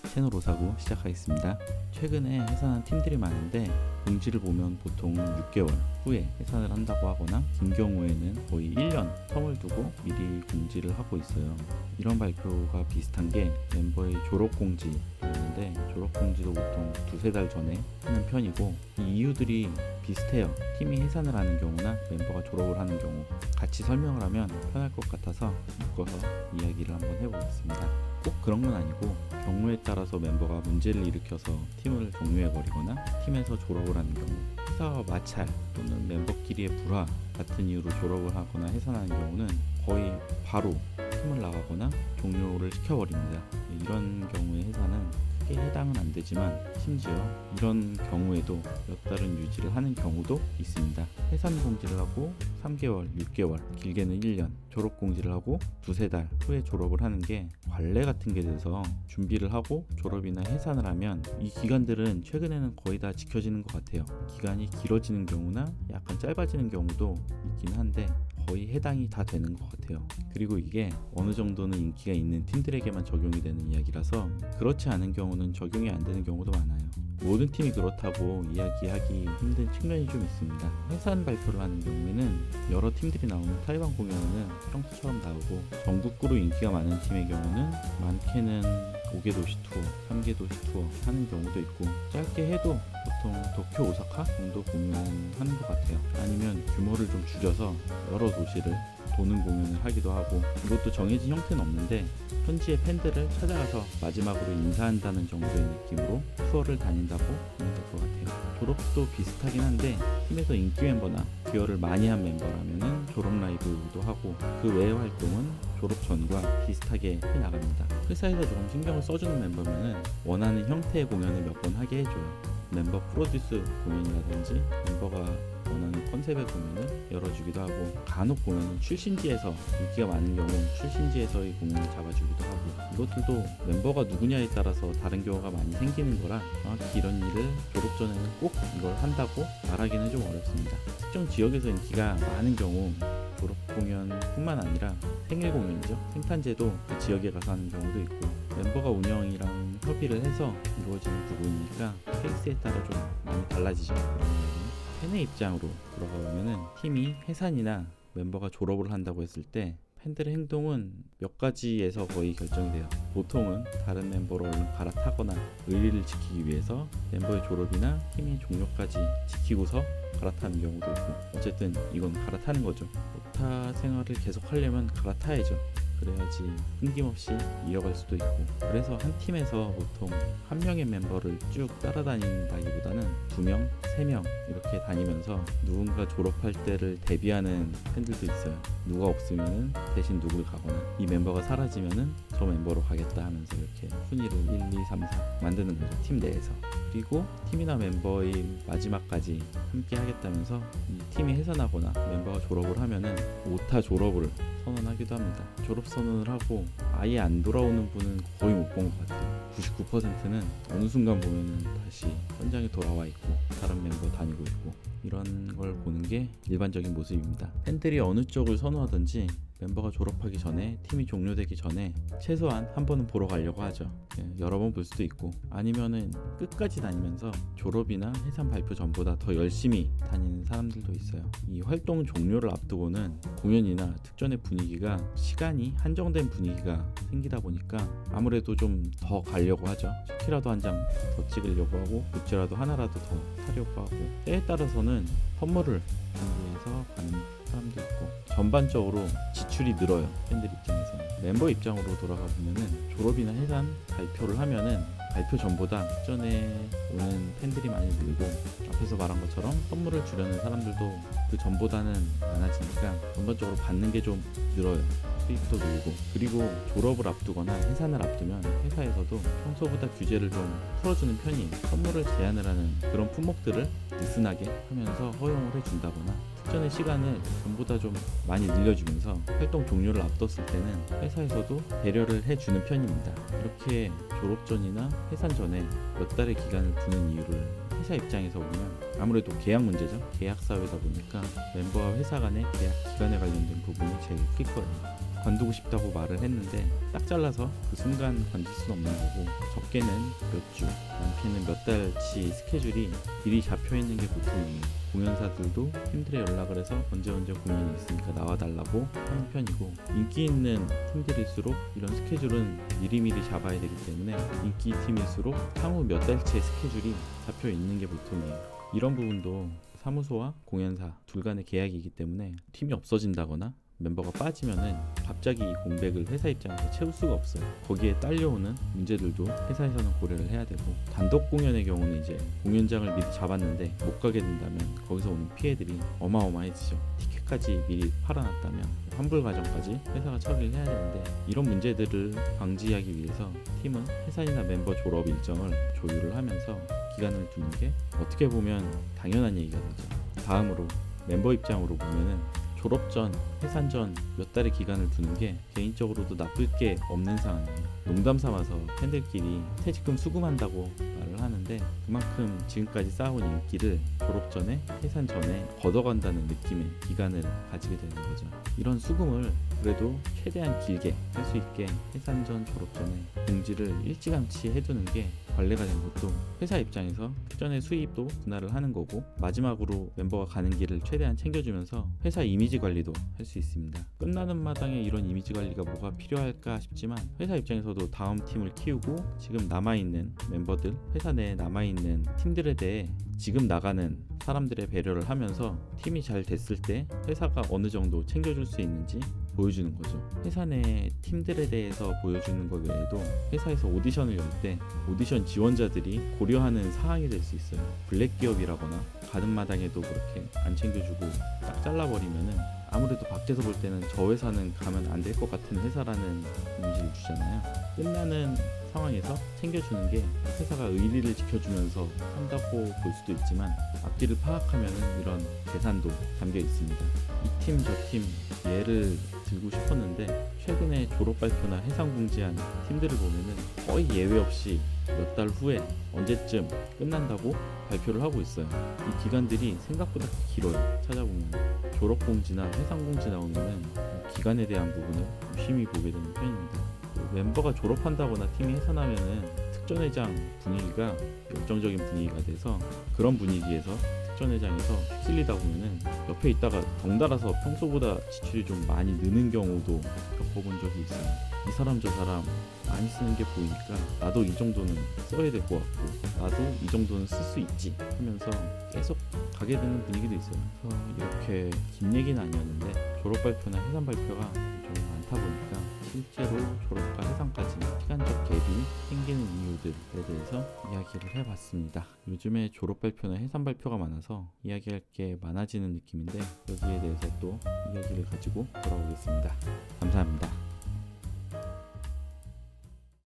채널 오사구 시작하겠습니다. 최근에 해산한 팀들이 많은데 공지를 보면 보통 6개월 후에 해산을 한다고 하거나 긴 경우에는 거의 1년 텀을 두고 미리 공지를 하고 있어요. 이런 발표가 비슷한 게 멤버의 졸업 공지였는데, 졸업 공지도 보통 두세 달 전에 하는 편이고, 이 이유들이 비슷해요. 팀이 해산을 하는 경우나 멤버가 졸업을 하는 경우 같이 설명을 하면 편할 것 같아서 묶어서 이야기를 한번 해보겠습니다. 꼭 그런 건 아니고 경우에 따라서 멤버가 문제를 일으켜서 팀을 종료해버리거나 팀에서 졸업을 하는 경우, 회사와 마찰 또는 멤버끼리의 불화 같은 이유로 졸업을 하거나 해산하는 경우는 거의 바로 팀을 나가거나 종료를 시켜버립니다. 이런 경우의 해산은 크게 해당은 안 되지만 심지어 이런 경우에도 몇 달은 유지를 하는 경우도 있습니다. 해산 공지를 하고 3개월, 6개월, 길게는 1년 졸업 공지를 하고 두세 달 후에 졸업을 하는 게 관례 같은 게 돼서 준비를 하고 졸업이나 해산을 하면 이 기간들은 최근에는 거의 다 지켜지는 것 같아요. 기간이 길어지는 경우나 약간 짧아지는 경우도 있긴 한데 거의 해당이 다 되는 것 같아요. 그리고 이게 어느 정도는 인기가 있는 팀들에게만 적용이 되는 이야기라서 그렇지 않은 경우는 적용이 안 되는 경우도 많아요. 모든 팀이 그렇다고 이야기하기 힘든 측면이 좀 있습니다. 해산 발표를 하는 경우에는 여러 팀들이 나오는 타이완 공연은 평소처럼 나오고, 전국구로 인기가 많은 팀의 경우는 많게는 5개 도시 투어, 3개 도시 투어 하는 경우도 있고, 짧게 해도 보통 도쿄, 오사카 정도 공연하는 것 같아요. 아니면 규모를 좀 줄여서 여러 도시를 도는 공연을 하기도 하고, 이것도 정해진 형태는 없는데 현지의 팬들을 찾아가서 마지막으로 인사한다는 정도의 느낌으로 투어를 다닌다고 보면 될 것 같아요. 졸업도 비슷하긴 한데 팀에서 인기 멤버나 기여를 많이 한 멤버라면 졸업 라이브도 하고, 그 외의 활동은 졸업 전과 비슷하게 해나갑니다. 회사에서 조금 신경을 써주는 멤버면 원하는 형태의 공연을 몇 번 하게 해줘요. 멤버 프로듀스 공연이라든지 멤버가 원하는 컨셉의 공연을 열어주기도 하고, 간혹 보면 출신지에서 인기가 많은 경우는 출신지에서의 공연을 잡아주기도 하고, 이것들도 멤버가 누구냐에 따라서 다른 경우가 많이 생기는 거라 정확히 이런 일을 졸업 전에는 꼭 이걸 한다고 말하기는 좀 어렵습니다. 특정 지역에서 인기가 많은 경우 졸업 공연뿐만 아니라 생일 공연이죠. 생탄제도 그 지역에 가서 하는 경우도 있고, 멤버가 운영이랑 협의를 해서 이루어지는 부분이니까 케이스에 따라 좀 많이 달라지죠. 팬의 입장으로 들어가보면은 팀이 해산이나 멤버가 졸업을 한다고 했을 때 팬들의 행동은 몇 가지에서 거의 결정이 돼요. 보통은 다른 멤버로 얼른 갈아타거나 의리를 지키기 위해서 멤버의 졸업이나 팀의 종료까지 지키고서 갈아타는 경우도 있고, 어쨌든 이건 갈아타는 거죠. 오타 생활을 계속 하려면 갈아타야죠. 그래야지 끊김없이 이어갈 수도 있고, 그래서 한 팀에서 보통 한 명의 멤버를 쭉 따라다닌다기보다는 2명, 3명 이렇게 다니면서 누군가 졸업할 때를 대비하는 팬들도 있어요. 누가 없으면은 대신 누굴 가거나, 이 멤버가 사라지면은 저 멤버로 가겠다 하면서 이렇게 순위로 1, 2, 3, 4 만드는 거죠, 팀 내에서. 그리고 팀이나 멤버의 마지막까지 함께 하겠다면서 이 팀이 해산하거나 멤버가 졸업을 하면은 오타 졸업을 선언하기도 합니다. 졸업 선언을 하고 아예 안 돌아오는 분은 거의 못 본 것 같아요. 99%는 어느 순간 보면은 다시 현장에 돌아와 있고 다른 멤버 다니고 있고, 이런 걸 보는 게 일반적인 모습입니다. 팬들이 어느 쪽을 선호하든지 멤버가 졸업하기 전에, 팀이 종료되기 전에 최소한 한 번은 보러 가려고 하죠. 여러 번 볼 수도 있고, 아니면은 끝까지 다니면서 졸업이나 해산 발표 전보다 더 열심히 다니는 사람들도 있어요. 이 활동 종료를 앞두고는 공연이나 특전의 분위기가, 시간이 한정된 분위기가 생기다 보니까 아무래도 좀 더 가려고 하죠. 치키라도 한 장 더 찍으려고 하고, 굿즈라도 하나라도 더 사려고 하고, 때에 따라서는 선물을 준비해서 가는 사람도 있고, 전반적으로 지출이 늘어요. 팬들 입장에서는. 멤버 입장으로 돌아가 보면은 졸업이나 해산 발표를 하면은 발표 전보다 전에 오는 팬들이 많이 늘고, 앞에서 말한 것처럼 선물을 주려는 사람들도 그 전보다는 많아지니까 전반적으로 받는 게 좀 늘어요. 수입도 늘고, 그리고 졸업을 앞두거나 해산을 앞두면 회사에서도 평소보다 규제를 좀 풀어주는 편이에요. 선물을 제한을 하는 그런 품목들을 느슨하게 하면서 허용을 해준다거나, 특전의 시간을 전보다 좀 많이 늘려주면서 활동 종료를 앞뒀을 때는 회사에서도 배려를 해주는 편입니다. 이렇게 졸업 전이나 해산 전에 몇 달의 기간을 두는 이유를 회사 입장에서 보면 아무래도 계약 문제죠. 계약 사회다 보니까 멤버와 회사 간의 계약 기간에 관련된 부분이 제일 클 거예요. 관두고 싶다고 말을 했는데 딱 잘라서 그 순간 관둘 수는 없는 거고, 적게는 몇 주, 많게는 몇 달치 스케줄이 미리 잡혀 있는 게 보통이에요. 공연사들도 팀들에 연락을 해서 언제 공연이 있으니까 나와달라고 하는 편이고, 인기 있는 팀들일수록 이런 스케줄은 미리미리 잡아야 되기 때문에 인기 팀일수록 향후 몇 달치의 스케줄이 잡혀 있는 게 보통이에요. 이런 부분도 사무소와 공연사 둘 간의 계약이기 때문에 팀이 없어진다거나 멤버가 빠지면은 갑자기 이 공백을 회사 입장에서 채울 수가 없어요. 거기에 딸려오는 문제들도 회사에서는 고려를 해야 되고, 단독 공연의 경우는 이제 공연장을 미리 잡았는데 못 가게 된다면 거기서 오는 피해들이 어마어마해지죠. 티켓까지 미리 팔아놨다면 환불 과정까지 회사가 처리를 해야 되는데, 이런 문제들을 방지하기 위해서 팀은 해산이나 멤버 졸업 일정을 조율을 하면서 기간을 두는 게 어떻게 보면 당연한 얘기가 되죠. 다음으로 멤버 입장으로 보면은 졸업 전, 해산 전 몇 달의 기간을 두는 게 개인적으로도 나쁠 게 없는 상황이에요. 농담 삼아서 팬들끼리 퇴직금 수금한다고 말을 하는데, 그만큼 지금까지 쌓아온 인기를 졸업 전에, 해산 전에 걷어간다는 느낌의 기간을 가지게 되는 거죠. 이런 수금을 그래도 최대한 길게 할 수 있게 해산 전, 졸업 전에 공지를 일찌감치 해두는 게 관례가 된 것도 회사 입장에서 사전에 수입도 분할을 하는 거고, 마지막으로 멤버가 가는 길을 최대한 챙겨주면서 회사 이미지 관리도 할 수 있습니다. 끝나는 마당에 이런 이미지 관리가 뭐가 필요할까 싶지만, 회사 입장에서도 다음 팀을 키우고 지금 남아있는 멤버들, 회사 내에 남아있는 팀들에 대해 지금 나가는 사람들의 배려를 하면서 팀이 잘 됐을 때 회사가 어느 정도 챙겨줄 수 있는지 보여주는 거죠. 회사 내 팀들에 대해서 보여주는 것 외에도 회사에서 오디션을 열 때 오디션 지원자들이 고려하는 사항이 될 수 있어요. 블랙 기업이라거나 가는 마당에도 그렇게 안 챙겨주고 딱 잘라버리면은 아무래도 밖에서 볼 때는 저 회사는 가면 안 될 것 같은 회사라는 이미지를 주잖아요. 끝나는 상황에서 챙겨주는 게 회사가 의리를 지켜주면서 한다고 볼 수도 있지만, 앞뒤를 파악하면 이런 계산도 담겨 있습니다. 이 팀 저 팀 예를 들고 싶었는데, 최근에 졸업 발표나 해상 공지한 팀들을 보면은 거의 예외 없이 몇 달 후에 언제쯤 끝난다고 발표를 하고 있어요. 이 기간들이 생각보다 길어요. 찾아보면 졸업 공지나 해상 공지 나오면은 기간에 대한 부분을 유심히 보게 되는 편입니다. 멤버가 졸업한다거나 팀이 해산하면은 특전회장 분위기가 열정적인 분위기가 돼서, 그런 분위기에서 특전회장에서 휩쓸리다 보면은 옆에 있다가 덩달아서 평소보다 지출이 좀 많이 느는 경우도 겪어본 적이 있어요. 이 사람 저 사람 많이 쓰는 게 보이니까 나도 이 정도는 써야 될 것 같고, 나도 이 정도는 쓸 수 있지 하면서 계속 가게 되는 분위기도 있어요. 그래서 이렇게 긴 얘기는 아니었는데, 졸업 발표나 해산 발표가 좀 많다 보니까 실제로 졸업과 해상까지 시간적 갭이 생기는 이유들에 대해서 이야기를 해봤습니다. 요즘에 졸업 발표나 해산 발표가 많아서 이야기할 게 많아지는 느낌인데, 여기에 대해서 또 이야기를 가지고 돌아오겠습니다.